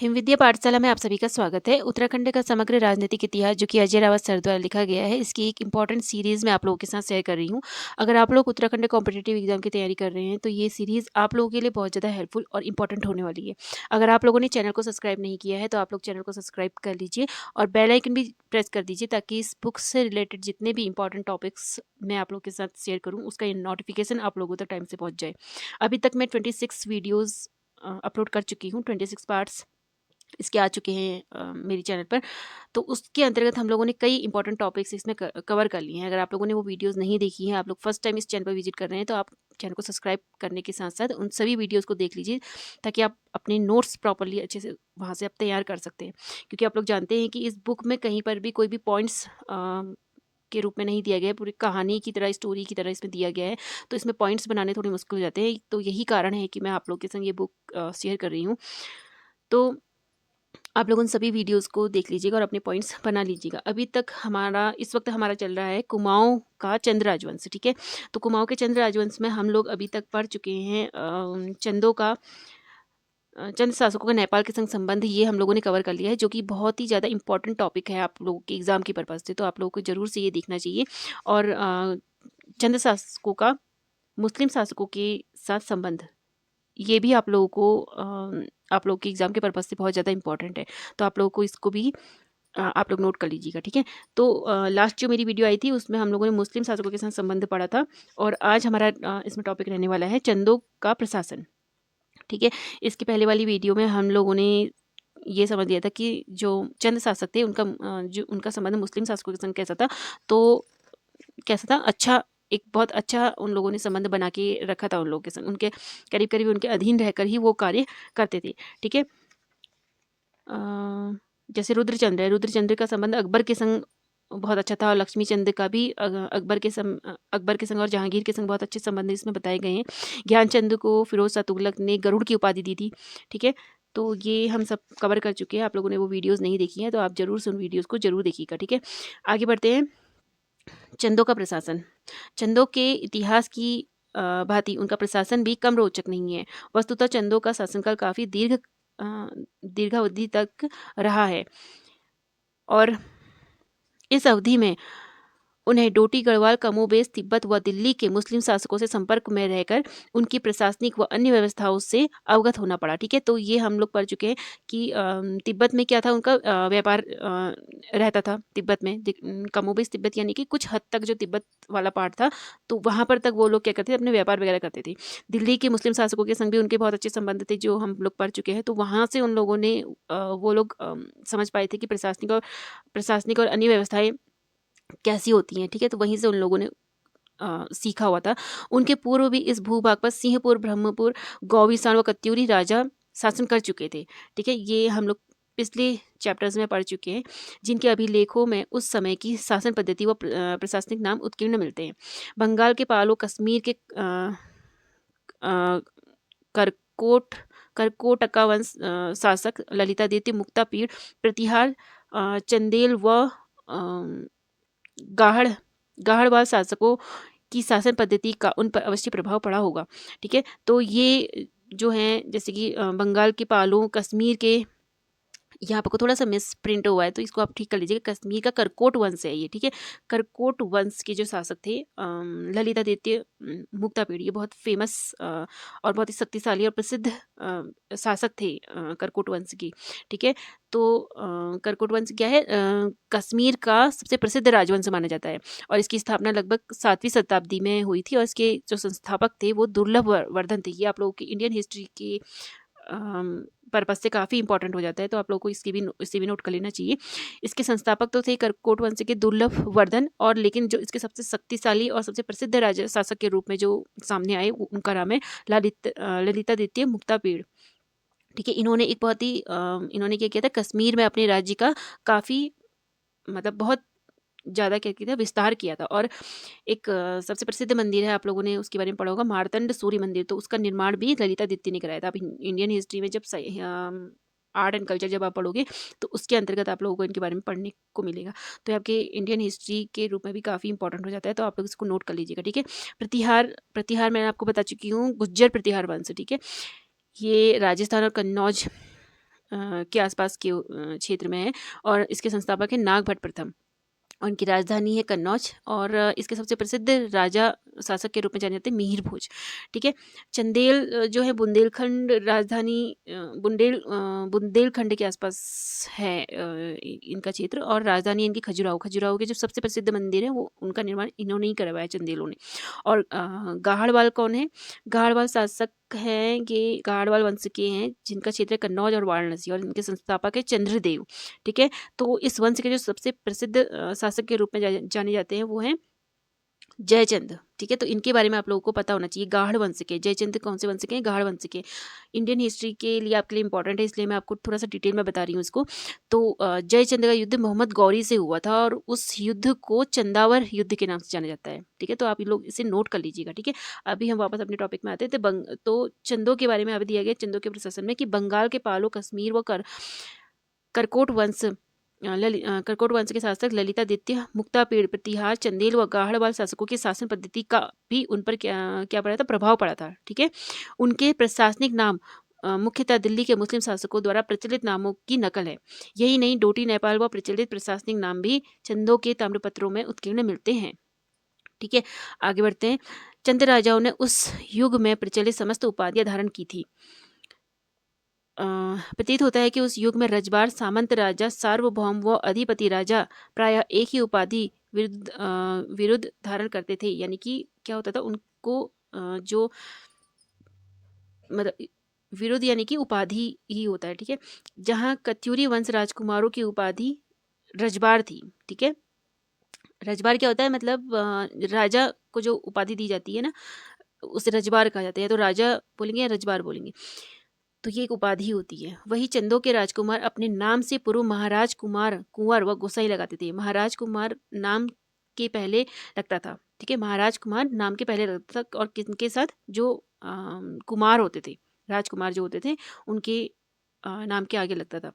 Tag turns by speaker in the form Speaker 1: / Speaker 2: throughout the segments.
Speaker 1: हिमविद्या पाठशाला में आप सभी का स्वागत है। उत्तराखंड का समग्र राजनीतिक इतिहास जो कि अजय रावत सर द्वारा लिखा गया है, इसकी एक इंपॉर्टेंट सीरीज़ मैं आप लोगों के साथ शेयर कर रही हूँ। अगर आप लोग उत्तराखंड कॉम्पिटिटिव एग्जाम की तैयारी कर रहे हैं तो ये सीरीज़ आप लोगों के लिए बहुत ज़्यादा हेल्पफुल और इंपॉर्टेंट होने वाली है। अगर आप लोगों ने चैनल को सब्सक्राइब नहीं किया है तो आप लोग चैनल को सब्सक्राइब कर लीजिए और बेल आइकन भी प्रेस कर दीजिए ताकि इस बुक से रिलेटेड जितने भी इंपॉर्टेंट टॉपिक्स मैं आप लोगों के साथ शेयर करूँ उसका नोटिफिकेशन आप लोगों तक टाइम से पहुँच जाए। अभी तक मैं 26 वीडियोज़ अपलोड कर चुकी हूँ, 26 पार्ट्स इसके आ चुके हैं मेरी चैनल पर। तो उसके अंतर्गत हम लोगों ने कई इंपॉर्टेंट टॉपिक्स इसमें कवर कर लिए हैं। अगर आप लोगों ने वो वीडियोस नहीं देखी हैं, आप लोग फर्स्ट टाइम इस चैनल पर विजिट कर रहे हैं तो आप चैनल को सब्सक्राइब करने के साथ साथ उन सभी वीडियोस को देख लीजिए ताकि आप अपने नोट्स प्रॉपरली अच्छे से वहाँ से आप तैयार कर सकते हैं। क्योंकि आप लोग जानते हैं कि इस बुक में कहीं पर भी कोई भी पॉइंट्स के रूप में नहीं दिया गया है, पूरी कहानी की तरह स्टोरी की तरह इसमें दिया गया है। तो इसमें पॉइंट्स बनाने थोड़ी मुश्किल हो जाते हैं। तो यही कारण है कि मैं आप लोग के संग ये बुक शेयर कर रही हूँ। तो आप लोग उन सभी वीडियोस को देख लीजिएगा और अपने पॉइंट्स बना लीजिएगा। अभी तक इस वक्त हमारा चल रहा है कुमाऊं का चंद राजवंश, ठीक है। तो कुमाऊं के चंद राजवंश में हम लोग अभी तक पढ़ चुके हैं चंद शासकों का नेपाल के संग संबंध, ये हम लोगों ने कवर कर लिया है जो कि बहुत ही ज़्यादा इंपॉर्टेंट टॉपिक है आप लोगों के एग्जाम की पर्पज़ से। तो आप लोगों को ज़रूर से ये देखना चाहिए। और चंद शासकों का मुस्लिम शासकों के साथ संबंध, ये भी आप लोगों को आप लोग के एग्ज़ाम के पर्पज़ से बहुत ज़्यादा इंपॉर्टेंट है। तो आप लोगों को इसको भी आप लोग नोट कर लीजिएगा, ठीक है। तो लास्ट जो मेरी वीडियो आई थी उसमें हम लोगों ने मुस्लिम शासकों के साथ संबंध पढ़ा था और आज हमारा इसमें टॉपिक रहने वाला है चंदों का प्रशासन, ठीक है। इसकी पहले वाली वीडियो में हम लोगों ने ये समझ लिया था कि जो चंद शासक थे जो उनका संबंध मुस्लिम शासकों के संग कैसा था। तो कैसा था, अच्छा, एक बहुत अच्छा उन लोगों ने संबंध बना के रखा था उन लोगों के संग, उनके करीब करीब उनके अधीन रहकर ही वो कार्य करते थे, ठीक है। जैसे रुद्रचंद्र है, रुद्रचंद्र का संबंध अकबर के संग बहुत अच्छा था और लक्ष्मी चंद का भी अकबर के संग और जहांगीर के संग बहुत अच्छे संबंध इसमें बताए गए हैं। ज्ञानचंद को फिरोज शाह तुगलक ने गरुड़ की उपाधि दी थी, ठीक है। तो ये हम सब कवर कर चुके हैं। आप लोगों ने वो वीडियोस नहीं देखी हैं तो आप जरूर से उन वीडियोस को जरूर देखिएगा, ठीक है। आगे बढ़ते हैं। चंदों का प्रशासन, चंदों के इतिहास की भांति उनका प्रशासन भी कम रोचक नहीं है। वस्तुतः चंदों का शासनकाल काफ़ी दीर्घावधि तक रहा है और इस अवधि में उन्हें डोटी गढ़वाल, कमोबेश, तिब्बत व दिल्ली के मुस्लिम शासकों से संपर्क में रहकर उनकी प्रशासनिक व अन्य व्यवस्थाओं से अवगत होना पड़ा, ठीक है। तो ये हम लोग पढ़ चुके हैं कि तिब्बत में क्या था, उनका व्यापार रहता था तिब्बत में। कमोबेश तिब्बत यानी कि कुछ हद तक जो तिब्बत वाला पार्ट था, तो वहाँ पर तक वो लोग क्या करते थे, अपने व्यापार वगैरह करते थे। दिल्ली के मुस्लिम शासकों के संग भी उनके बहुत अच्छे संबंध थे जो हम लोग पढ़ चुके हैं। तो वहाँ से उन लोगों ने वो लोग समझ पाए थे कि प्रशासनिक और अन्य व्यवस्थाएं कैसी होती हैं, ठीक है। तो वहीं से उन लोगों ने सीखा हुआ था। उनके पूर्व भी इस भूभाग पर सिंहपुर, ब्रह्मपुर, गौविसान व कत्यूरी राजा शासन कर चुके थे, ठीक है। ये हम लोग पिछले चैप्टर्स में पढ़ चुके हैं, जिनके अभिलेखों में उस समय की शासन पद्धति व प्रशासनिक नाम उत्कीर्ण मिलते हैं। बंगाल के पालो, कश्मीर के करकोट करकोटका वंश शासक ललितादित्य, मुक्तापीड़, प्रतिहार, चंदेल व गाहड़वाल शासकों की शासन पद्धति का उन पर अवश्य प्रभाव पड़ा होगा, ठीक है। तो ये जो हैं जैसे कि बंगाल के पालों, कश्मीर के, यहाँ पर थोड़ा सा मिस प्रिंट हुआ है तो इसको आप ठीक कर लीजिएगा। कश्मीर का करकोट वंश है ये, ठीक है। करकोट वंश के जो शासक थे ललितादित्य मुक्तापीड़, ये बहुत फेमस और बहुत ही शक्तिशाली और प्रसिद्ध शासक थे करकोट वंश की, ठीक है। तो करकोट वंश क्या है, कश्मीर का सबसे प्रसिद्ध राजवंश माना जाता है और इसकी स्थापना लगभग 7वीं शताब्दी में हुई थी और इसके जो संस्थापक थे वो दुर्लभ वर्धन थे। ये आप लोगों की इंडियन हिस्ट्री की पर्पज से काफ़ी इंपॉर्टेंट हो जाता है, तो आप लोगों को इससे भी नोट कर लेना चाहिए। इसके संस्थापक तो थे करकोट वंश के दुर्लभ वर्धन, और लेकिन जो इसके सबसे शक्तिशाली और सबसे प्रसिद्ध राजा शासक के रूप में जो सामने आए उनका नाम है ललितादित्य मुक्तापीड़, ठीक है। इन्होंने क्या किया था, कश्मीर में अपने राज्य का काफ़ी मतलब बहुत ज़्यादा क्या किया था, विस्तार किया था। और एक सबसे प्रसिद्ध मंदिर है, आप लोगों ने उसके बारे में पढ़ा होगा, मार्तंड सूर्य मंदिर, तो उसका निर्माण भी ललितादित्य ने कराया था। आप इंडियन हिस्ट्री में जब आर्ट एंड कल्चर जब आप पढ़ोगे तो उसके अंतर्गत आप लोगों को इनके बारे में पढ़ने को मिलेगा। तो आपके इंडियन हिस्ट्री के रूप में भी काफ़ी इंपॉर्टेंट हो जाता है, तो आप लोग इसको नोट कर लीजिएगा, ठीक है। प्रतिहार मैंने आपको बता चुकी हूँ, गुज्जर प्रतिहार वंश, ठीक है। ये राजस्थान और कन्नौज के आसपास के क्षेत्र में है और इसके संस्थापक है नागभट्ट प्रथम। और इनकी राजधानी है कन्नौज और इसके सबसे प्रसिद्ध राजा शासक के रूप में जाने जाते हैं मिहिर भोज। ठीक है। चंदेल जो है बुंदेलखंड राजधानी बुंदेलखंड के आसपास है इनका क्षेत्र और राजधानी इनकी खजुराहो। खजुराहो के जो सबसे प्रसिद्ध मंदिर है वो उनका निर्माण इन्होंने ही करवाया चंदेलों ने। और गाहड़वाल कौन है? गाहड़वाल शासक हैं, ये गाहड़वाल वंश के हैं जिनका क्षेत्र है कन्नौज और वाराणसी और इनके संस्थापक है चंद्रदेव। ठीक है। तो इस वंश के जो सबसे प्रसिद्ध शासक के रूप में जाने जाते हैं वो हैं जयचंद। ठीक है। तो इनके बारे में आप लोगों को पता होना चाहिए। गाहड़ वंश के जयचंद कौन से वंश के हैं? गाहड़ वंश के। इंडियन हिस्ट्री के लिए आपके लिए इंपॉर्टेंट है, इसलिए मैं आपको थोड़ा सा डिटेल में बता रही हूँ इसको। तो जयचंद का युद्ध मोहम्मद गौरी से हुआ था और उस युद्ध को चंदावर युद्ध के नाम से जाना जाता है। ठीक है। तो आप ये लोग इसे नोट कर लीजिएगा। ठीक है। अभी हम वापस अपने टॉपिक में आते हैं। तो चंदों के बारे में अभी दिया गया चंदों के प्रशासन में कि बंगाल के पालो, कश्मीर व करकोट वंश के शासक ललितादित्य, मुक्तापीड़, प्रतिहार, चंदेल व गाहड़वाल शासकों की शासन पद्धति का भी उन पर क्या पड़ा था? प्रभाव पड़ा था। ठीक है। उनके प्रशासनिक नाम मुख्यतः दिल्ली के मुस्लिम शासकों द्वारा प्रचलित नामों की नकल है। यही नहीं, डोटी, नेपाल व प्रचलित प्रशासनिक नाम भी चंदों के ताम्रपत्रों में उत्कीर्ण मिलते हैं। ठीक है। आगे बढ़ते हैं। चंद राजाओं ने उस युग में प्रचलित समस्त उपाधियां धारण की थी। प्रतीत होता है कि उस युग में रजवाड़, सामंत राजा, सार्वभौम व अधिपति राजा प्रायः एक ही उपाधि विरुद्ध धारण करते थे। यानी कि क्या होता था उनको जो मतलब विरुद्ध यानी कि उपाधि ही होता है। ठीक है। जहाँ कत्यूरी वंश राजकुमारों की उपाधि रजवाड़ थी। ठीक है। रजवाड़ क्या होता है? मतलब राजा को जो उपाधि दी जाती है ना उसे रजवाड़ कहा जाता है। तो राजा बोलेंगे या रजवाड़ बोलेंगे, तो ये एक उपाधि होती है। वही चंदों के राजकुमार अपने नाम से पूर्व महाराज कुमार, कुंवर व गोसाई लगाते थे। महाराज कुमार नाम के पहले लगता था। ठीक है। महाराज कुमार नाम के पहले लगता था और किनके साथ? जो कुमार होते थे, राजकुमार जो होते थे उनके नाम के आगे लगता था।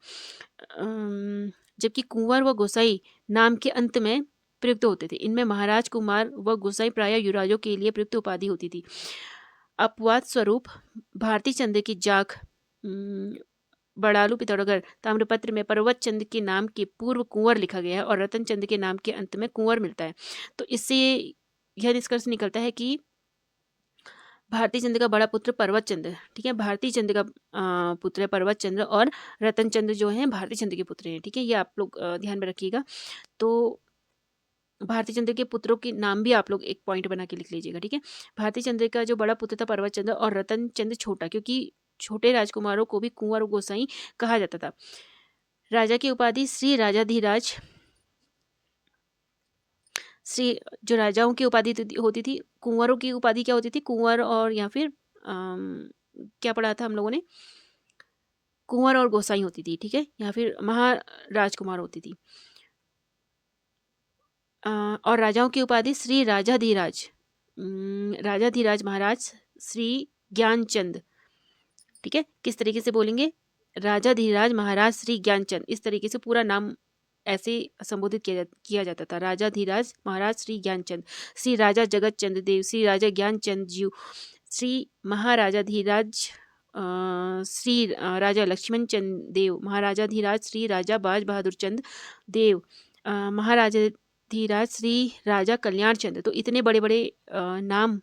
Speaker 1: जबकि कुंवर व गोसाई नाम के अंत में प्रयुक्त होते थे। इनमें महाराज कुमार व गोसाई प्रायः युवराजों के लिए प्रयुक्त उपाधि होती थी। अपवाद स्वरूप भारती चंद्र की जाख बड़ालू पिथौरागढ़ ताम्रपत्र में पर्वत चंद के नाम के पूर्व कुंवर लिखा गया है और रतन चंद के नाम के अंत में कुंवर मिलता है। तो इससे यह निष्कर्ष निकलता है कि भारती चंद्र का बड़ा पुत्र पर्वत चंद्र, ठीक है, भारती चंद्र का पुत्र है पर्वत चंद्र और रतन चंद्र जो है भारती चंद्र के पुत्र हैं। ठीक है। ये आप लोग ध्यान में रखिएगा। तो भारती चंद्र के पुत्रों के नाम भी आप लोग एक पॉइंट बना के लिख लीजिएगा। ठीक है। भारती चंद्र का जो बड़ा पुत्र था पर्वत चंद्र और रतन चंद्र छोटा, क्योंकि छोटे राजकुमारों को भी कुंवर और गोसाई कहा जाता था। राजा की उपाधि श्री राजाधिराज, श्री जो राजाओं की उपाधि होती थी, कुंवरों की उपाधि क्या होती थी? कुंवर और या फिर क्या पढ़ा था हम लोगों ने? कुंवर और गोसाई होती थी। ठीक है। या फिर महाराजकुमार होती थी। और राजाओं की उपाधि श्री राजाधिराज, राजाधिराज महाराज श्री ज्ञानचंद। ठीक है। किस तरीके से बोलेंगे? राजाधिराज महाराज श्री ज्ञानचंद। इस तरीके से पूरा नाम ऐसे संबोधित किया जाता था। राजाधिराज महाराज श्री ज्ञानचंद, श्री राजा जगत चंद्र देव, श्री राजा ज्ञानचंद जी, श्री महाराजाधिराज श्री राजा लक्ष्मण चंद देव, महाराजाधिराज श्री राजा बाज बहादुर चंद देव, महाराजाधिराज श्री राजा कल्याण चंद्र। तो इतने बड़े बड़े नाम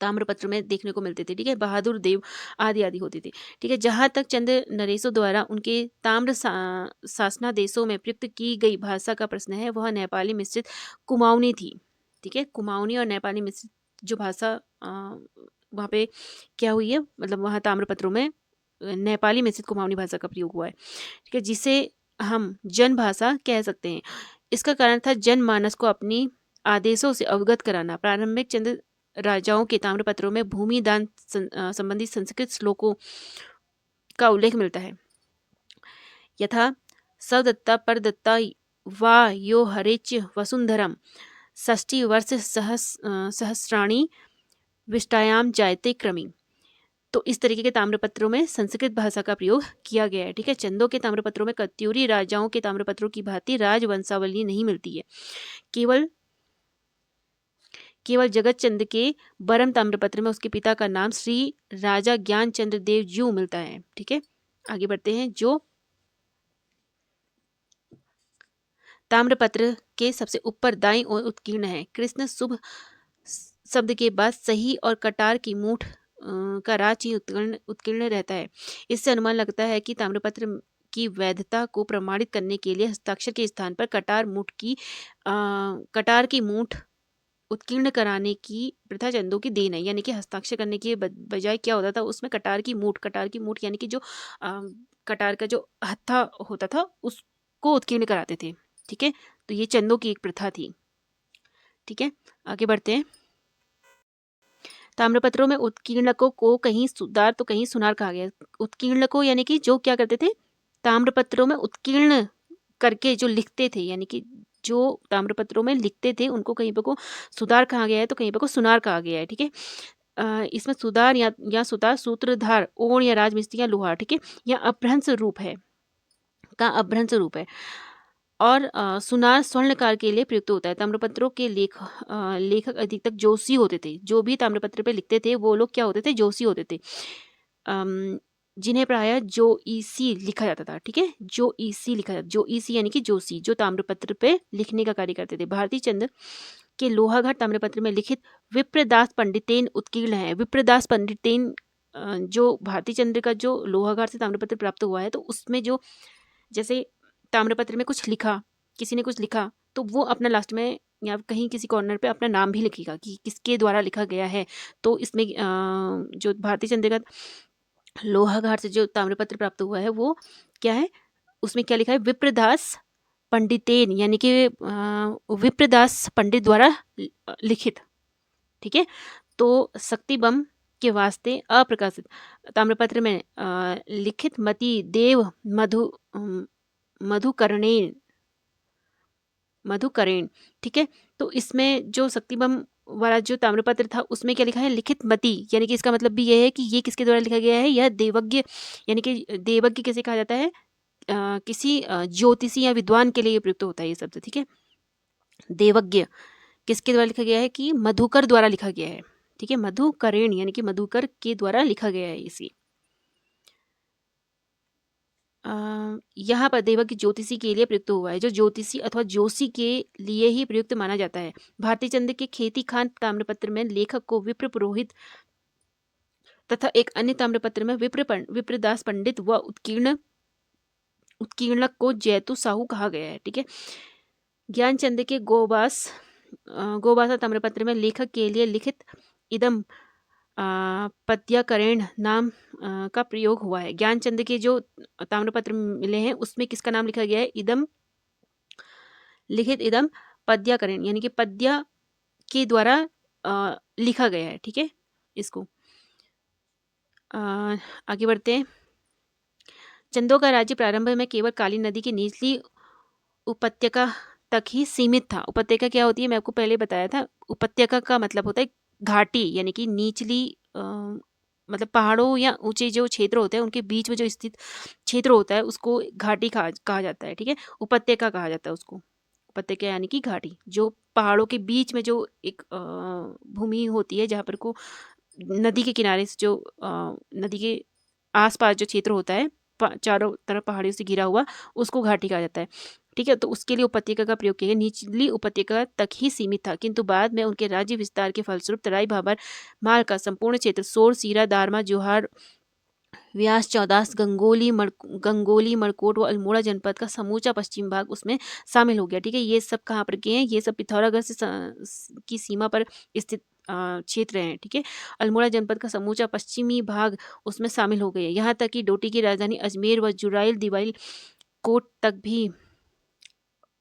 Speaker 1: ताम्रपत्र में देखने को मिलते थे। ठीक है। बहादुर देव आदि आदि होते थे। ठीक है। जहाँ तक चंद नरेशों द्वारा उनके ताम्र शासनादेशों में प्रयुक्त की गई भाषा का प्रश्न है, वह नेपाली मिश्रित कुमाऊनी थी। ठीक है। कुमाऊनी और नेपाली मिश्रित जो भाषा वहाँ पे क्या हुई है, मतलब वहाँ ताम्रपत्रों में नेपाली मिश्रित कुमाऊनी भाषा का प्रयोग हुआ है। ठीक है। जिसे हम जन भाषा कह सकते हैं। इसका कारण था जनमानस को अपनी आदेशों से अवगत कराना। प्रारंभिक चंद राजाओं के ताम्रपत्रों में भूमि दान संबंधी संस्कृत श्लोकों का उल्लेख मिलता है। यथा सदत्ता परदत्ता वा यो हरेच वसुंधरम षष्ठी वर्ष सहस्राणी विष्टायाम जायते क्रमी। तो इस तरीके के ताम्रपत्रों में संस्कृत भाषा का प्रयोग किया गया है। ठीक है। चंदों के ताम्रपत्रों में कत्यूरी राजाओं के ताम्रपत्रों की भांति राजवंशावली नहीं मिलती है। केवल जगत चंद के बरम ताम्रपत्र में उसके पिता का नाम श्री राजा ज्ञान चंद्र देव जू मिलता है। ठीक है। आगे बढ़ते हैं। जो ताम्रपत्र के सबसे ऊपर दाईं ओर उत्कीर्ण है। कृष्ण शुभ शब्द के बाद सही और कटार की मूठ का राज ही उत्कीर्ण उत्कीर्ण रहता है। इससे अनुमान लगता है कि ताम्रपत्र की वैधता को प्रमाणित करने के लिए हस्ताक्षर के स्थान पर कटार की मूठ उत्कीर्ण कराने की प्रथा चंदों की देन है। यानी कि हस्ताक्षर करने के बजाय क्या होता था, उसमें कटार की मूठ यानी कि जो कटार का जो हत्था होता था उसको उत्कीर्ण कराते थे। ठीक है, तो ये चंदों की एक प्रथा थी। ठीक है, आगे बढ़ते हैं। ताम्रपत्रों में उत्कीर्णकों को कहीं सुधार तो कहीं सुनार कहा गया। उत्कीर्णकों यानी कि जो क्या करते थे, ताम्रपत्रों में उत्कीर्ण करके जो लिखते थे, यानी कि जो ताम्रपत्रों में लिखते थे उनको कहीं पर को सुधार कहा गया है तो कहीं पर को सुनार कहा गया है। ठीक है, इसमें सुधार या सुतार सूत्रधार, ओण या राजमिस्त्री या लोहार, ठीक है, या अभ्रंश रूप है का अभ्रंश रूप है। और सुनार स्वर्णकार के लिए प्रयुक्त होता है। ताम्रपत्रों के लेखक अधिकतर जोशी होते थे। जो भी ताम्रपत्र पे लिखते थे वो लोग क्या होते थे, जोशी होते थे, जिन्हें प्रायः जो ईसी लिखा जाता था। ठीक है, जो ईसी लिखा जाता, जो ईसी यानी कि जोशी, जो ताम्रपत्र पे लिखने का कार्य करते थे। भारती चंद्र के लोहाघाट ताम्रपत्र में लिखित विप्रदास पंडितेन उत्कीर्ण है। विप्रदास पंडितेन जो भारती चंद्र का जो लोहाघाट से ताम्रपत्र प्राप्त हुआ है, तो उसमें जो जैसे ताम्रपत्र में कुछ लिखा, किसी ने कुछ लिखा, तो वो अपना लास्ट में या कहीं किसी कॉर्नर पे अपना नाम भी लिखेगा कि किसके द्वारा लिखा गया है। तो इसमें जो भारती चंद्र का लोहाघाट से जो ताम्रपत्र प्राप्त हुआ है वो क्या है, उसमें क्या लिखा है, विप्रदास पंडितेन, यानी कि विप्रदास पंडित द्वारा लिखित। ठीक है, तो शक्ति बम के वास्ते अप्रकाशित ताम्रपत्र में लिखित मति देव मधुकरेण। ठीक है, तो इसमें जो शक्ति बम वाला जो ताम्रपत्र था उसमें क्या लिखा है, लिखित मति, यानी कि इसका मतलब भी यह है कि ये किसके द्वारा लिखा गया है, यह देवज्ञ, यानी कि देवज्ञ कैसे कहा जाता है, किसी ज्योतिषी या विद्वान के लिए प्रयुक्त होता है ये शब्द। ठीक है, देवज्ञ किसके द्वारा लिखा गया है, कि मधुकर द्वारा लिखा गया है। ठीक है, मधुकरेण यानी कि मधुकर के द्वारा लिखा गया है इसी। यहाँ पर देवज्ञ ज्योतिषी के लिए प्रयुक्त हुआ है, जो ज्योतिषी अथवा जोशी के लिए ही प्रयुक्त माना जाता है। भारती चंद्र के खेती खान ताम्रपत्र में लेखक को विप्र पुरोहित तथा एक अन्य ताम्रपत्र में विप्रदास पंडित व उत्कीर्णक को जैतु साहू कहा गया है। ठीक है, ज्ञानचंद के गोबासा ताम्रपत्र में लेखक के लिए लिखित इदम पद्याकरण नाम का प्रयोग हुआ है। ज्ञानचंद के जो ताम्रपत्र मिले हैं उसमें किसका नाम लिखा गया है, लिखित इदम पद्याकरण, यानी कि पद्य के द्वारा लिखा गया है। ठीक है, इसको आगे बढ़ते हैं। चंदों का राज्य प्रारंभ में केवल काली नदी की निचली उपत्यका तक ही सीमित था। उपत्यका क्या होती है, मैं आपको पहले बताया था। उपत्यका का मतलब होता है घाटी, यानी कि निचली मतलब पहाड़ों या ऊंचे जो क्षेत्र होते हैं उनके बीच में जो स्थित क्षेत्र होता है उसको घाटी कहा जाता है। ठीक है, उपत्यका कहा जाता है उसको। उपत्यका यानी कि घाटी, जो पहाड़ों के बीच में जो एक भूमि होती है, जहाँ पर को नदी के किनारे से जो नदी के आसपास जो क्षेत्र होता है, चारों तरफ पहाड़ियों से घिरा हुआ, उसको घाटी कहा जाता है। ठीक है, तो उसके लिए उपत्यका का प्रयोग किया गया। निचली उपत्यका तक ही सीमित था, किंतु बाद में उनके राज्य विस्तार के फलस्वरूप तराई भाबर माल का संपूर्ण क्षेत्र, सोर, सीरा, दारमा, जोहार, व्यास, चौदास, गंगोली, मड़कोट व अल्मोड़ा जनपद का समूचा पश्चिम भाग उसमें शामिल हो गया। ठीक है, ये सब कहाँ पर के हैं, ये सब पिथौरागढ़ से की सीमा पर स्थित क्षेत्र हैं। ठीक है, अल्मोड़ा जनपद का समूचा पश्चिमी भाग उसमें शामिल हो गए। यहाँ तक कि डोटी की राजधानी अजमेर व जुराइल दिवाइल कोट तक भी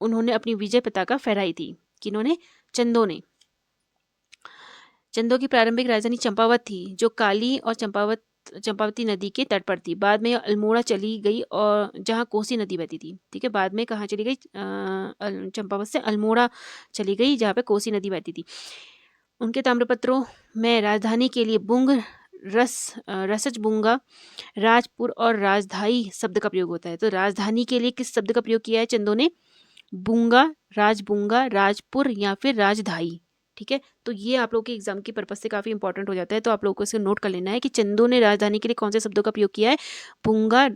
Speaker 1: उन्होंने अपनी विजय पताका फहराई थी। किन्होंने, चंदों ने। चंदों की प्रारंभिक राजधानी चंपावत थी, जो काली और चंपावती नदी के तट पर थी। बाद में अल्मोड़ा चली गई और जहाँ कोसी नदी बहती थी। ठीक है, बाद में कहाँ चली गई, चंपावत से अल्मोड़ा चली गई जहाँ पे कोसी नदी बहती थी। उनके ताम्रपत्रों में राजधानी के लिए बुंग, रसजबुंगा, राजपुर और राजधाई शब्द का प्रयोग होता है। तो राजधानी के लिए किस शब्द का प्रयोग किया है चंदों ने, बुंगा, राजबुंगा, राजपुर या फिर राजधाई। ठीक है, तो ये आप लोगों के एग्जाम की पर्पज से काफी इंपॉर्टेंट हो जाता है, तो आप लोगों को इसे नोट कर लेना है कि चंदों ने राजधानी के लिए कौन से शब्दों का प्रयोग किया है, बुंगा,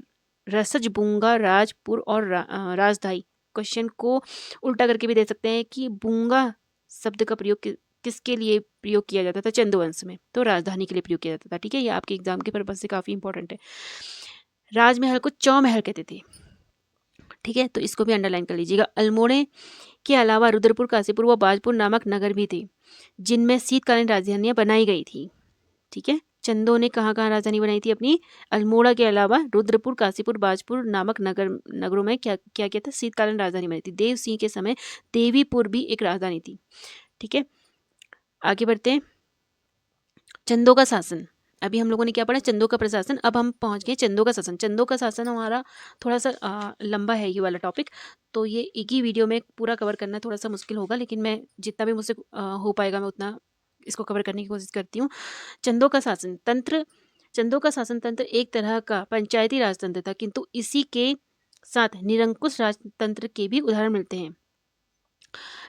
Speaker 1: रसजबूंगा, राजपुर और राजधाई। क्वेश्चन को उल्टा करके भी दे सकते हैं कि बूंगा शब्द का प्रयोग किसके लिए प्रयोग किया जाता था? चंदोवंश में, तो राजधानी के लिए प्रयोग किया जाता था। ठीक है, ये आपके एग्जाम के पर्पज से काफी इंपॉर्टेंट है। राजमहल को चौमहल कहते थे। ठीक है, तो इसको भी अंडरलाइन कर लीजिएगा। अल्मोड़े के अलावा रुद्रपुर, काशीपुर व बाजपुर नामक नगर भी थे जिनमें शीतकालीन राजधानियां बनाई गई थी। ठीक है, चंदों ने कहाँ कहाँ राजधानी बनाई थी अपनी? अल्मोड़ा के अलावा रुद्रपुर, काशीपुर, बाजपुर नामक नगरों में क्या क्या किया था? शीतकालीन राजधानी बनाई थी। देव सिंह के समय देवीपुर भी एक राजधानी थी। ठीक है, आगे बढ़ते हैं। चंदों का शासन, अभी हम लोगों ने क्या पढ़ा? चंदों का प्रशासन। अब हम पहुंच गए चंदों का शासन। चंदों का शासन हमारा थोड़ा सा लंबा है ये वाला टॉपिक, तो ये एक ही वीडियो में पूरा कवर करना थोड़ा सा मुश्किल होगा, लेकिन मैं जितना भी मुझसे हो पाएगा मैं उतना इसको कवर करने की कोशिश करती हूँ। चंदों का शासन तंत्र, चंदों का शासन तंत्र एक तरह का पंचायती राजतंत्र था, किंतु इसी के साथ निरंकुश राजतंत्र के भी उदाहरण मिलते हैं।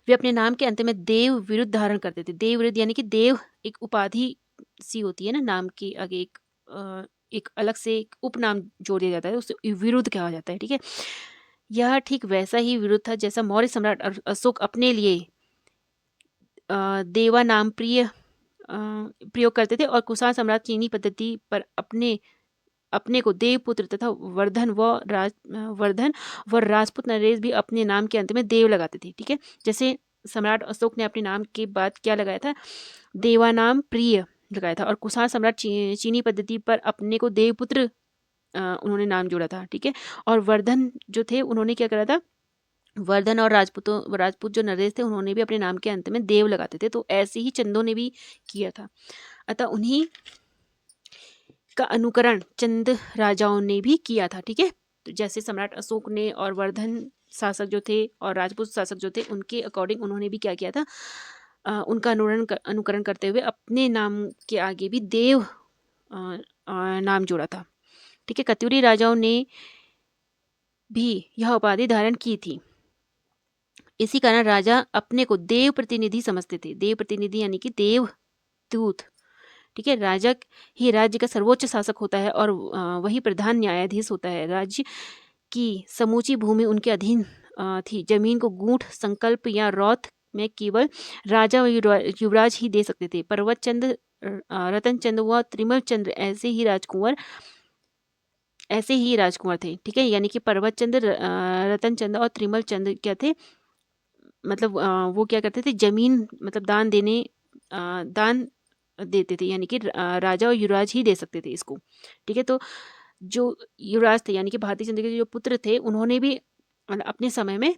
Speaker 1: वे अपने नाम के अंत में देव विरुद्ध धारण करते थे। देव विरुद्ध यानी कि देव एक उपाधि सी होती है ना, नाम के आगे एक अलग से एक उपनाम जोड़ दिया जाता है, उसे विरुद्ध कहा जाता है। ठीक है, यह ठीक वैसा ही विरुद्ध था जैसा मौर्य सम्राट अशोक अपने लिए देवा नाम प्रिय प्रयोग करते थे, और कुषाण सम्राट चीनी पद्धति पर अपने को देवपुत्र तथा वर्धन व राजपूत नरेश भी अपने नाम के अंत में देव लगाते थे। ठीक है, जैसे सम्राट अशोक ने अपने नाम के बाद क्या लगाया था? देवानाम प्रिय लगाया था, और कुषाण सम्राट चीनी पद्धति पर अपने को देवपुत्र उन्होंने नाम जोड़ा था। ठीक है, और वर्धन जो थे उन्होंने क्या करा था? वर्धन और राजपूत जो नरेश थे उन्होंने भी अपने नाम के अंत में देव लगाते थे। तो ऐसे ही चंदों ने भी किया था, अतः उन्हीं का अनुकरण चंद राजाओं ने भी किया था। ठीक है, तो जैसे सम्राट अशोक ने और वर्धन शासक जो थे और राजपूत शासक जो थे उनके अकॉर्डिंग उन्होंने भी क्या किया था? उनका अनुकरण करते हुए अपने नाम के आगे भी देव नाम जोड़ा था। ठीक है, कत्यूरी राजाओं ने भी यह उपाधि धारण की थी। इसी कारण राजा अपने को देव प्रतिनिधि समझते थे। देव प्रतिनिधि यानी कि देवदूत। ठीक है, राजा ही राज्य का सर्वोच्च शासक होता है और वही प्रधान न्यायाधीश होता है। राज्य की समूची भूमि उनके अधीन थी। जमीन को गूंठ, संकल्प या रौथ में केवल राजा व युवराज ही दे सकते थे। पर्वत चंद, रतन चंद व त्रिमल चंद्र ऐसे ही राजकुमार थे। ठीक है, यानी कि पर्वत चंद, रतन चंद और त्रिमल चंद क्या थे? मतलब वो क्या करते थे? जमीन मतलब दान देते थे, यानी कि राजा और युवराज ही दे सकते थे इसको। ठीक है, तो जो युवराज थे यानी कि भारती चंद्र के जो पुत्र थे उन्होंने भी अपने समय में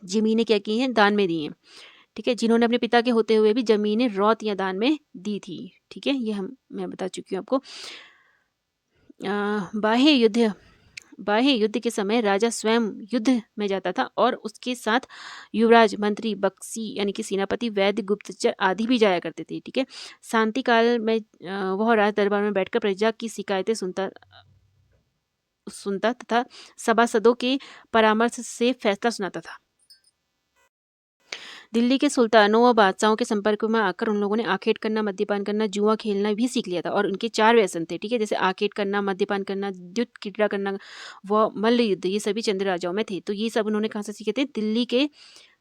Speaker 1: जमीनें क्या की हैं? दान में दी हैं। ठीक है, जिन्होंने अपने पिता के होते हुए भी जमीनें रौत या दान में दी थी। ठीक है, ये मैं बता चुकी हूँ आपको। बाह्य युद्ध के समय राजा स्वयं युद्ध में जाता था और उसके साथ युवराज, मंत्री, बख्शी यानी कि सेनापति, वैद्य, गुप्तचर आदि भी जाया करते थे। ठीक है, शांति काल में वह राज दरबार में बैठकर प्रजा की शिकायतें सुनता तथा सभासदों के परामर्श से फैसला सुनाता था। दिल्ली के सुल्तानों व बादशाहों के संपर्क में आकर उन लोगों ने आखेट करना, मद्यपान करना, जुआ खेलना भी सीख लिया था, और उनके 4 व्यसन थे। ठीक है, जैसे आखेट करना, मद्यपान करना, द्युत क्रीड़ा करना व मल्ल युद्ध, ये सभी चंद्र राजाओं में थे। तो ये सब उन्होंने कहाँ से सीखे थे? दिल्ली के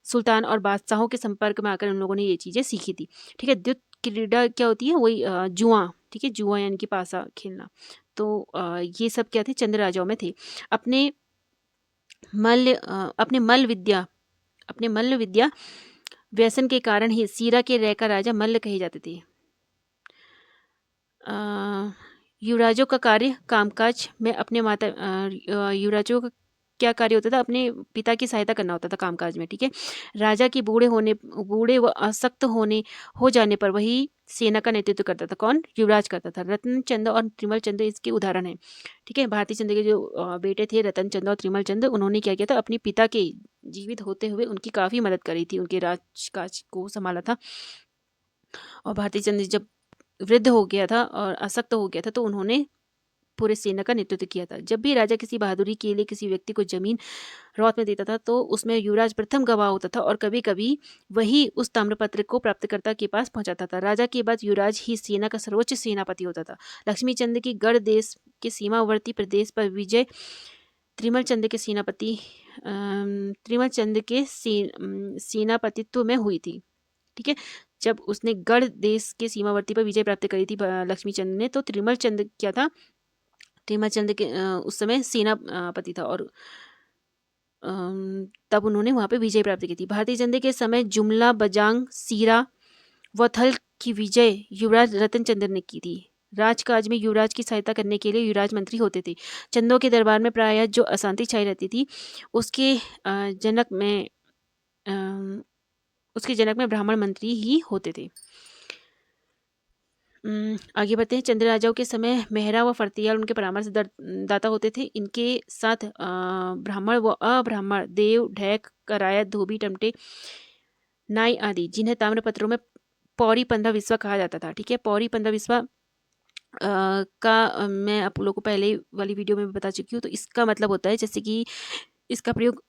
Speaker 1: सुल्तान और बादशाहों के संपर्क में आकर उन लोगों ने ये चीज़ें सीखी थी। ठीक है, द्युत क्रीड़ा क्या होती है? वही जुआ। ठीक है, जुआ यानी कि पासा खेलना। तो ये सब क्या थे? चंद्र राजाओं में थे। अपने मल्ल विद्या व्यसन के कारण ही सीरा के रैका राजा मल्ल कहे जाते थे। युवराजों का कार्य कामकाज में अपने युवराजों का क्या कार्य होता था? अपने पिता की सहायता करना होता था कामकाज में। ठीक है, राजा की बूढ़े व अशक्त हो जाने पर वही सेना का नेतृत्व करता था। कौन? युवराज करता था। रतन चंद और त्रिमल चंद इसके उदाहरण हैं। ठीक है, भारती चंद्र के जो बेटे थे रतन चंद और त्रिमल चंद, उन्होंने क्या किया था? अपने पिता के जीवित होते हुए उनकी काफ़ी मदद करी थी, उनके राजकाज को संभाला था। और भारती चंद्र जब वृद्ध हो गया था और अशक्त हो गया था तो उन्होंने पूरे सेना का नेतृत्व किया था। जब भी राजा किसी बहादुरी के लिए किसी व्यक्ति को जमीन रौत में देता था तो उसमें युवराज प्रथम गवाह होता था, और कभी कभी वही उस ताम्रपत्र को प्राप्तकर्ता के पास पहुंचाता था। राजा के बाद युवराज ही सेना का सर्वोच्च सेनापति होता था। लक्ष्मी चंद की गढ़ देश के सीमावर्ती प्रदेश पर विजय त्रिमल चंद के सेनापतित्व में हुई थी। ठीक है, जब उसने गढ़ देश के सीमावर्ती पर विजय प्राप्त करी थी लक्ष्मी चंद ने, तो त्रिमल चंद क्या था, त्रिमल चंद के उस समय सेनापति था और तब उन्होंने वहाँ पे विजय प्राप्त की थी। भारतीय चंद के समय जुमला, बजांग, सीरा, वथल की विजय युवराज रतन चंद्र ने की थी। राजकाज में युवराज की सहायता करने के लिए युवराज मंत्री होते थे। चंदों के दरबार में प्रायः जो अशांति छाई रहती थी, उसके जनक में ब्राह्मण मंत्री ही होते थे। आगे बढ़ते हैं। चंद्र राजाओं के समय मेहरा व फर्तियाल उनके परामर्श दाता होते थे। इनके साथ ब्राह्मण व अब्राह्मण, देव, ढैक, करायत, धोबी, टमटे, नाई आदि, जिन्हें ताम्रपत्रों में पौरी 15 विस्वा कहा जाता था। ठीक है, पौरी 15 विस्वा का मैं आप लोगों को पहले वाली वीडियो में बता चुकी हूँ। तो इसका मतलब होता है जैसे कि इसका प्रयोग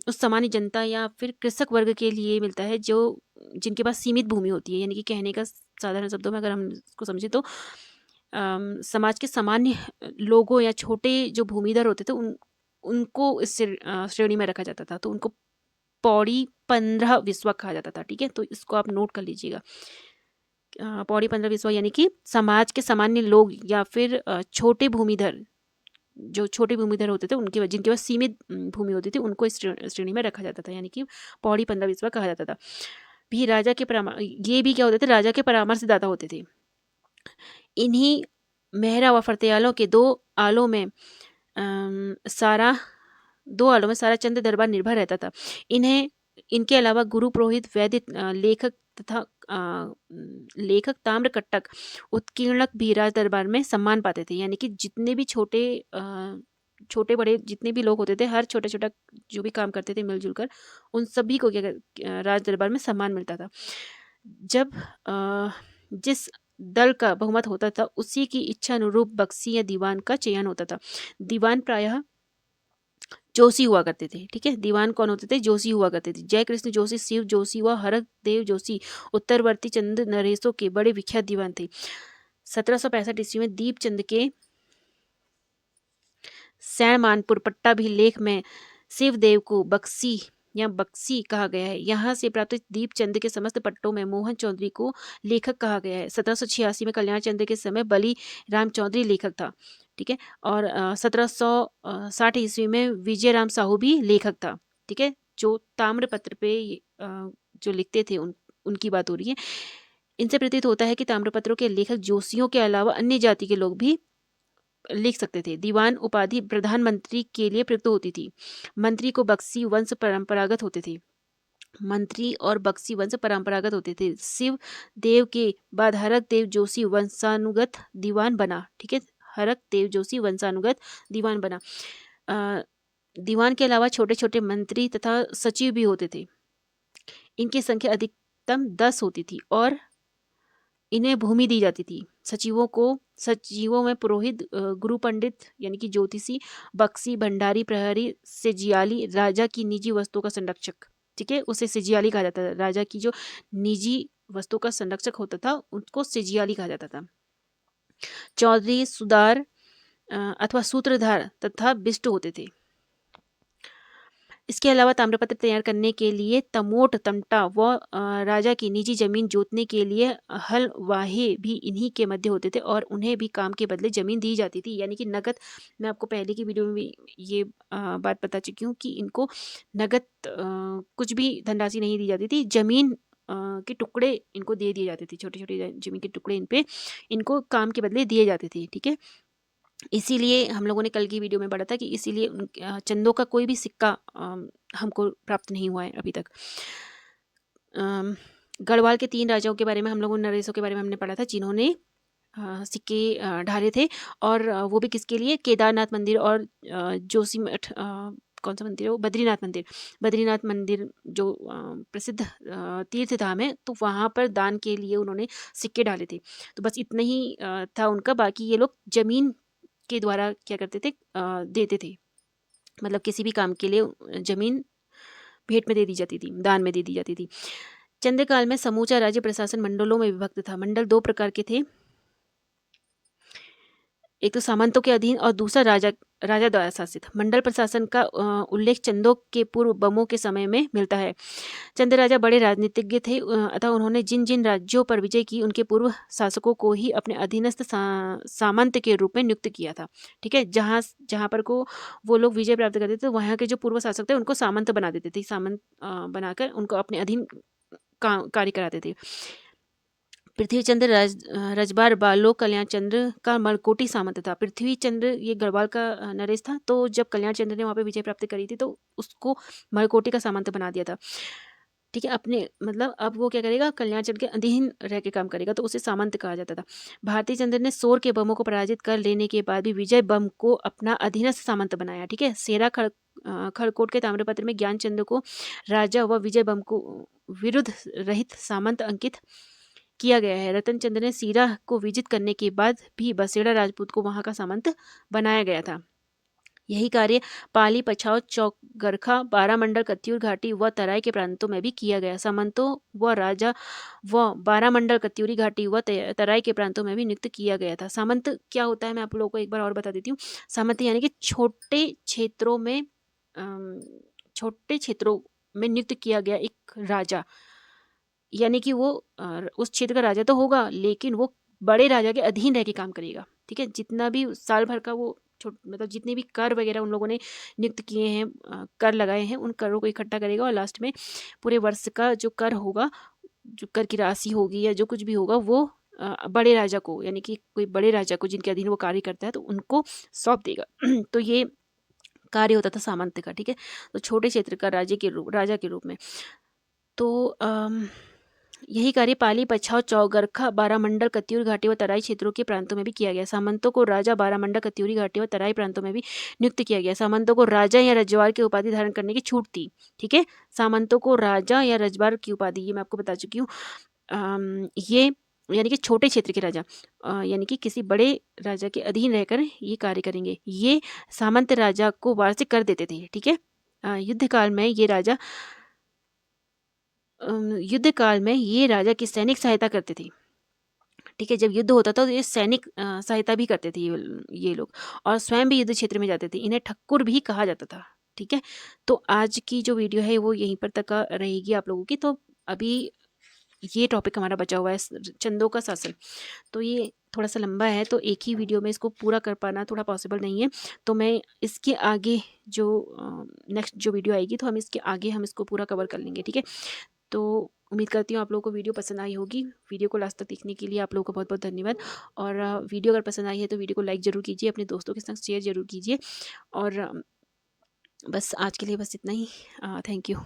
Speaker 1: उस सामान्य जनता या फिर कृषक वर्ग के लिए मिलता है जो जिनके पास सीमित भूमि होती है। यानी कि कहने का साधारण शब्दों में अगर हम इसको समझे तो समाज के सामान्य लोगों या छोटे जो भूमिधर होते थे उनको इस श्रेणी में रखा जाता था। तो उनको पौड़ी 15 विस्वा कहा जाता था। ठीक है, तो इसको आप नोट कर लीजिएगा। पौड़ी 15 विस्वा यानी कि समाज के सामान्य लोग या फिर छोटे भूमिधर, जो छोटे भूमिधर होते थे उनके जिनके पास सीमित भूमि होती थी, उनको इस श्रेणी में रखा जाता था। यानी कि पौड़ी 15 विस्वा कहा जाता था। भी राजा के ये भी क्या होते थे, राजा के परामर्शदाता होते थे। इन्हीं मेहरा व फतेयालों के दो आलों में सारा चंद दरबार निर्भर रहता था। इनके अलावा गुरु, पुरोहित, वैद्य, लेखक तथा लेखक, ताम्रकट्टक, उत्कीर्णक भी राज दरबार में सम्मान पाते थे। यानी कि जितने भी छोटे बड़े जितने भी लोग होते थे, हर छोटा छोटा जो भी काम करते थे मिलजुल कर, उन सभी को राज दरबार में सम्मान मिलता था। जब जिस दल का बहुमत होता था, उसी की इच्छा अनुरूप बख्शी या दीवान का चयन होता था। दीवान प्रायः जोशी हुआ करते थे। ठीक है, दीवान कौन होते थे, जोशी हुआ करते थे। जय कृष्ण जोशी, शिव जोशी व हरक देव जोशी उत्तरवर्ती चंद नरेशों के बड़े विख्यात दीवान थे। 1765 ईस्वी में दीपचंद के सैणमानपुर पट्टाभिलेख में शिवदेव को बक्सी कहा गया है। यहाँ से प्राप्त दीपचंद के समस्त पट्टों में मोहन चौधरी को लेखक कहा गया है। 1786 में कल्याण चंद्र के समय बली राम चौधरी लेखक था। ठीक है, और 1760 ईस्वी में विजय राम साहू भी लेखक था। ठीक है, जो ताम्रपत्र पे जो लिखते थे उनकी बात हो रही है। इनसे प्रतीत होता है कि ताम्रपत्रों के लेखक जोशियों के अलावा अन्य जाति के लोग भी लिख सकते थे। दीवान उपाधि प्रधानमंत्री के लिए प्रयुक्त होती थी। मंत्री को बक्सी वंश परंपरागत होते थे। मंत्री और बक्सी वंश परंपरागत होते थे। शिव देव के बाद हरक देव जोशी वंशानुगत दीवान बना। ठीक है, हरक देव जोशी वंशानुगत दीवान बना। दीवान के अलावा छोटे छोटे मंत्री तथा सचिव भी होते थे। इनकी संख्या अधिकतम 10 होती थी और इन्हें भूमि दी जाती थी। सचिवों में पुरोहित, गुरु पंडित यानी कि ज्योतिषी, बक्सी, भंडारी, प्रहरी, सिजियाली, राजा की निजी वस्तुओं का संरक्षक। ठीक है, उसे सिजियाली कहा जाता था। राजा की जो निजी वस्तुओं का संरक्षक होता था उसको सिजियाली कहा जाता था। चौधरी, सुदार अथवा सूत्रधार तथा बिष्ट होते थे। इसके अलावा ताम्रपत्र तैयार करने के लिए तमोट, तमटा व राजा की निजी जमीन जोतने के लिए हल वाहे भी इन्हीं के मध्य होते थे और उन्हें भी काम के बदले जमीन दी जाती थी। यानी कि नगद, मैं आपको पहले की वीडियो में भी ये बात बता चुकी हूँ कि इनको नगद कुछ भी धनराशि नहीं दी जाती थी। जमीन के टुकड़े इनको दे दिए जाते थे। छोटे छोटे जमीन के टुकड़े इनको काम के बदले दिए जाते थे। ठीक है, इसीलिए हम लोगों ने कल की वीडियो में पढ़ा था कि इसीलिए चंदों का कोई भी सिक्का हमको प्राप्त नहीं हुआ है अभी तक। गढ़वाल के 3 राजाओं के बारे में हम लोगों ने, नरेशों के बारे में हमने पढ़ा था जिन्होंने सिक्के ढाले थे। और वो भी किसके लिए, केदारनाथ मंदिर और जोशीमठ, कौन सा मंदिर है वो, बद्रीनाथ मंदिर जो प्रसिद्ध तीर्थ धाम है, तो वहाँ पर दान के लिए उन्होंने सिक्के डाले थे। तो बस इतना ही था उनका। बाकी ये लोग जमीन के द्वारा क्या करते थे, देते थे। मतलब किसी भी काम के लिए जमीन भेंट में दे दी जाती थी, दान में दे दी जाती थी। चंद्रकाल में समूचा राज्य प्रशासन मंडलों में विभक्त था। मंडल 2 प्रकार के थे। एक तो सामंतों के अधीन और दूसरा राजा राजा द्वारा शासित। मंडल प्रशासन का उल्लेख चंदों के पूर्व बमों के समय में मिलता है। चंद राजा बड़े राजनीतिज्ञ थे, अतः उन्होंने जिन जिन राज्यों पर विजय की उनके पूर्व शासकों को ही अपने अधीनस्थ सामंत के रूप में नियुक्त किया था। ठीक है, जहाँ जहाँ पर को वो लोग विजय प्राप्त करते थे तो वहाँ के जो पूर्व शासक थे उनको सामंत बना देते थे। सामंत बनाकर उनको अपने अधीन कार्य कराते थे। पृथ्वीचंद्र रजबार बालोक कल्याण चंद्र का मलकोटी सामंत था। पृथ्वीचंद्र ये गढ़वाल का नरेश था। तो जब कल्याण चंद्र ने वहाँ पे विजय प्राप्त करी थी तो उसको मलकोटी का सामंत बना दिया था। ठीक है, अपने मतलब अब वो क्या करेगा, कल्याण चंद्र के अधीन रह के काम करेगा, तो उसे सामंत कहा जाता था। भारतीय चंद्र ने सोर के बमों को पराजित कर लेने के बाद भी विजय बम को अपना अधीनस्थ सामंत बनाया। ठीक है, सेरा खड़कोट के ताम्रपत्र में ज्ञान चंद्र को राजा व विजय बम को विरुद्ध रहित सामंत अंकित किया गया है। रतन चंद्र ने सीरा को विजित करने के बाद भी बसेड़ा राजपूत को वहां का सामंत बनाया गया था। यही कार्य पाली, पछाव, चौगरखा, बारामंडल, कत्यूर घाटी व तराई के प्रांतों में भी किया गया। सामंतों व राजा व बारामंडल, कत्यूरी घाटी व तराई के प्रांतों में भी नियुक्त किया गया था। सामंत क्या होता है मैं आप लोगों को एक बार और बता देती हूँ। सामंत यानी कि छोटे क्षेत्रों में नियुक्त किया गया एक राजा, यानी कि वो उस क्षेत्र का राजा तो होगा लेकिन वो बड़े राजा के अधीन रह के काम करेगा। ठीक है, जितना भी साल भर का वो मतलब जितने भी कर वगैरह उन लोगों ने नियुक्त किए हैं, कर लगाए हैं, उन करों को इकट्ठा करेगा और लास्ट में पूरे वर्ष का जो कर होगा, जो कर की राशि होगी या जो कुछ भी होगा वो बड़े राजा को, यानी कि कोई बड़े राजा को जिनके अधीन वो कार्य करता है तो उनको सौंप देगा। तो ये कार्य होता था सामंत का। ठीक है, तो छोटे क्षेत्र का राजा के रूप में। तो यही कार्य पाली, पछाव, चौगरखा, बारामंडल, कत्यूरी घाटी व तराई क्षेत्रों के प्रांतों में भी किया गया। सामंतों को राजा बारामंडल, कत्यूरी घाटी व तराई प्रांतों में भी नियुक्त किया गया। सामंतों को राजा या रजवार की उपाधि धारण करने की छूट थी। ठीक है, सामंतों को राजा या रजवार की उपाधि, ये मैं आपको बता चुकी हूँ। ये यानी कि छोटे क्षेत्र के राजा, यानी कि किसी बड़े राजा के अधीन रहकर ये कार्य करेंगे। ये सामंत राजा को वार्षिक कर देते थे। ठीक है, युद्ध काल में ये राजा की सैनिक सहायता करते थे। ठीक है, जब युद्ध होता था तो ये सैनिक सहायता भी करते थे ये लोग, और स्वयं भी युद्ध क्षेत्र में जाते थे। इन्हें ठक्कुर भी कहा जाता था। ठीक है, तो आज की जो वीडियो है वो यहीं पर तक रहेगी आप लोगों की। तो अभी ये टॉपिक हमारा बचा हुआ है चंदों का शासन, तो ये थोड़ा सा लंबा है, तो एक ही वीडियो में इसको पूरा कर पाना थोड़ा पॉसिबल नहीं है। तो मैं इसके आगे जो नेक्स्ट जो वीडियो आएगी तो हम इसके आगे हम इसको पूरा कवर कर लेंगे। ठीक है, तो उम्मीद करती हूँ आप लोगों को वीडियो पसंद आई होगी। वीडियो को लास्ट तक देखने के लिए आप लोगों का बहुत बहुत धन्यवाद। और वीडियो अगर पसंद आई है तो वीडियो को लाइक ज़रूर कीजिए, अपने दोस्तों के साथ शेयर ज़रूर कीजिए। और बस आज के लिए बस इतना ही। Thank you.